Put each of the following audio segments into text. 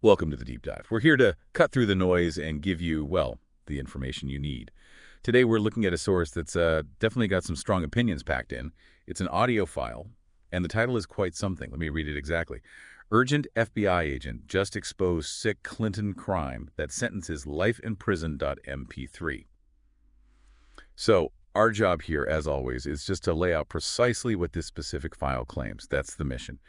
Welcome to the Deep Dive. We're here to cut through the noise and give you, well, the information you need. Today we're looking at a source that's definitely got some strong opinions packed in. It's an audio file, and the title is quite something. Let me read it exactly. Urgent FBI agent just exposed sick Clinton crime that sentences life in prison. MP3. So our job here, as always, is just to lay out precisely what this specific file claims. That's the mission.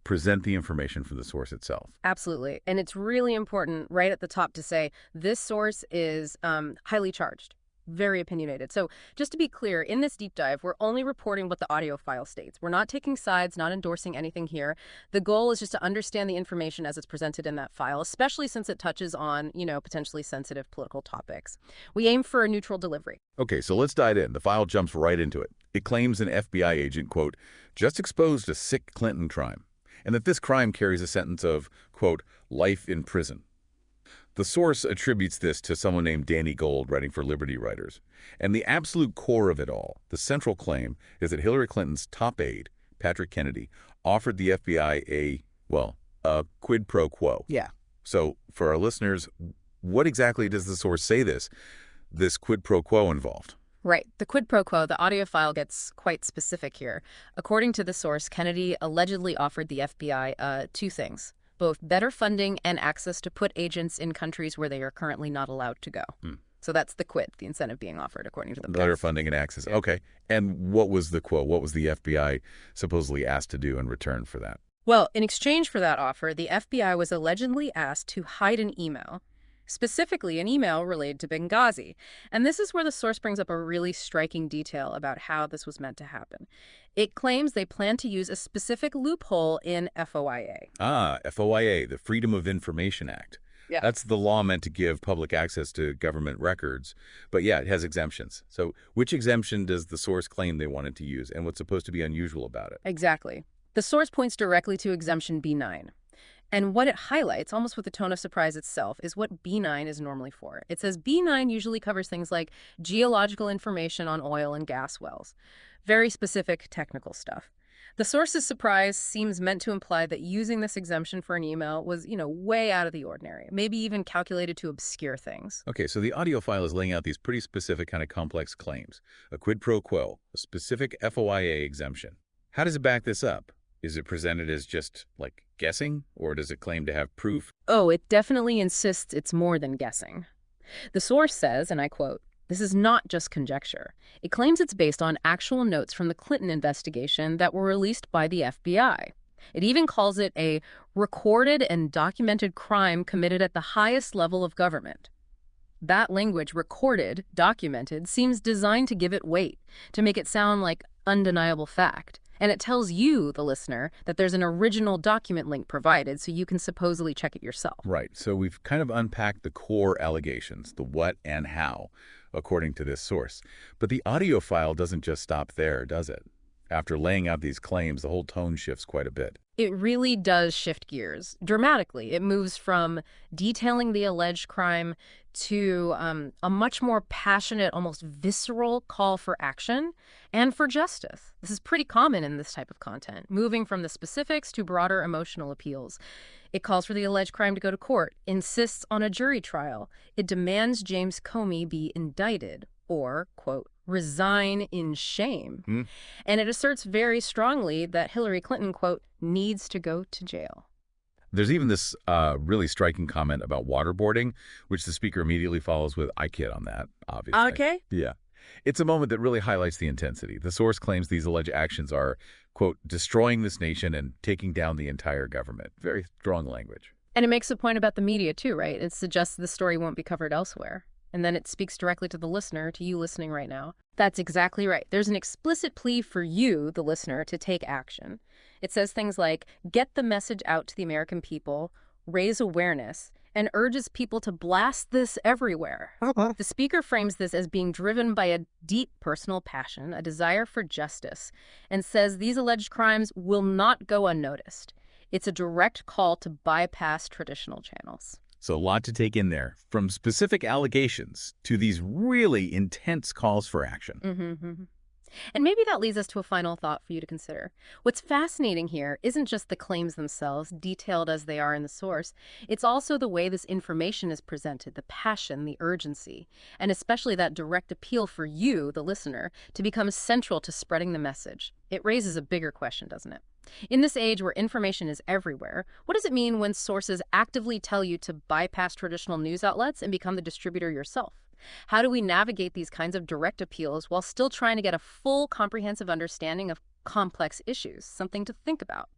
Present the information from the source itself. Absolutely. And it's really important right at the top to say this source is highly charged, very opinionated. So just to be clear, in this deep dive, we're only reporting what the audio file states. We're not taking sides, not endorsing anything here. The goal is just to understand the information as it's presented in that file, especially since it touches on, potentially sensitive political topics. We aim for a neutral delivery. Okay, so let's dive in. The file jumps right into it. It claims an FBI agent, quote, just exposed a sick Clinton crime, and that this crime carries a sentence of, quote, life in prison. The source attributes this to someone named Danny Gold, writing for Liberty Writers. And the absolute core of it all, the central claim, is that Hillary Clinton's top aide, Patrick Kennedy, offered the FBI a quid pro quo. Yeah. So for our listeners, what exactly does the source say this quid pro quo involved? Right. The quid pro quo, the audio file gets quite specific here. According to the source, Kennedy allegedly offered the FBI two things, both better funding and access to put agents in countries where they are currently not allowed to go. So that's the quid, the incentive being offered, according to the Better funding and access. Yeah. Okay. And what was the quo? What was the FBI supposedly asked to do in return for that? Well, in exchange for that offer, the FBI was allegedly asked to hide an email, specifically an email related to Benghazi. And this is where the source brings up a really striking detail about how this was meant to happen. It claims they plan to use a specific loophole in FOIA. FOIA, the Freedom of Information Act. Yeah. That's the law meant to give public access to government records. But yeah, it has exemptions. So which exemption does the source claim they wanted to use, and what's supposed to be unusual about it? Exactly. The source points directly to Exemption B9. And what it highlights, almost with the tone of surprise itself, is what B9 is normally for. It says B9 usually covers things like geological information on oil and gas wells. Very specific technical stuff. The source's surprise seems meant to imply that using this exemption for an email was, way out of the ordinary, maybe even calculated to obscure things. Okay, so the audio file is laying out these pretty specific kind of complex claims. A quid pro quo, a specific FOIA exemption. How does it back this up? Is it presented as just, like, guessing, or does it claim to have proof? Oh, it definitely insists it's more than guessing. The source says, and I quote, "This is not just conjecture. It claims it's based on actual notes from the Clinton investigation that were released by the FBI. It even calls it a recorded and documented crime committed at the highest level of government." That language, recorded, documented, seems designed to give it weight, to make it sound like undeniable fact. And it tells you, the listener, that there's an original document link provided so you can supposedly check it yourself. Right, so we've kind of unpacked the core allegations, the what and how, according to this source. But the audio file doesn't just stop there, does it? After laying out these claims, the whole tone shifts quite a bit. It really does shift gears dramatically. It moves from detailing the alleged crime to a much more passionate, almost visceral call for action and for justice. This is pretty common in this type of content, moving from the specifics to broader emotional appeals. It calls for the alleged crime to go to court, insists on a jury trial. It demands James Comey be indicted or, quote, resign in shame. And it asserts very strongly that Hillary Clinton, quote, needs to go to jail. There's even this really striking comment about waterboarding, which the speaker immediately follows with, I kid on that, obviously. Okay. Yeah. It's a moment that really highlights the intensity. The source claims these alleged actions are, quote, destroying this nation and taking down the entire government. Very strong language. And it makes a point about the media, too, right? It suggests the story won't be covered elsewhere. And then it speaks directly to the listener, to you listening right now. That's exactly right. There's an explicit plea for you, the listener, to take action. It says things like, get the message out to the American people, raise awareness, and urges people to blast this everywhere. The speaker frames this as being driven by a deep personal passion, a desire for justice, and says these alleged crimes will not go unnoticed. It's a direct call to bypass traditional channels. So a lot to take in there, from specific allegations to these really intense calls for action. And maybe that leads us to a final thought for you to consider. What's fascinating here isn't just the claims themselves, detailed as they are in the source. It's also the way this information is presented, the passion, the urgency, and especially that direct appeal for you, the listener, to become central to spreading the message. It raises a bigger question, doesn't it? In this age where information is everywhere, what does it mean when sources actively tell you to bypass traditional news outlets and become the distributor yourself? How do we navigate these kinds of direct appeals while still trying to get a full, comprehensive understanding of complex issues? Something to think about.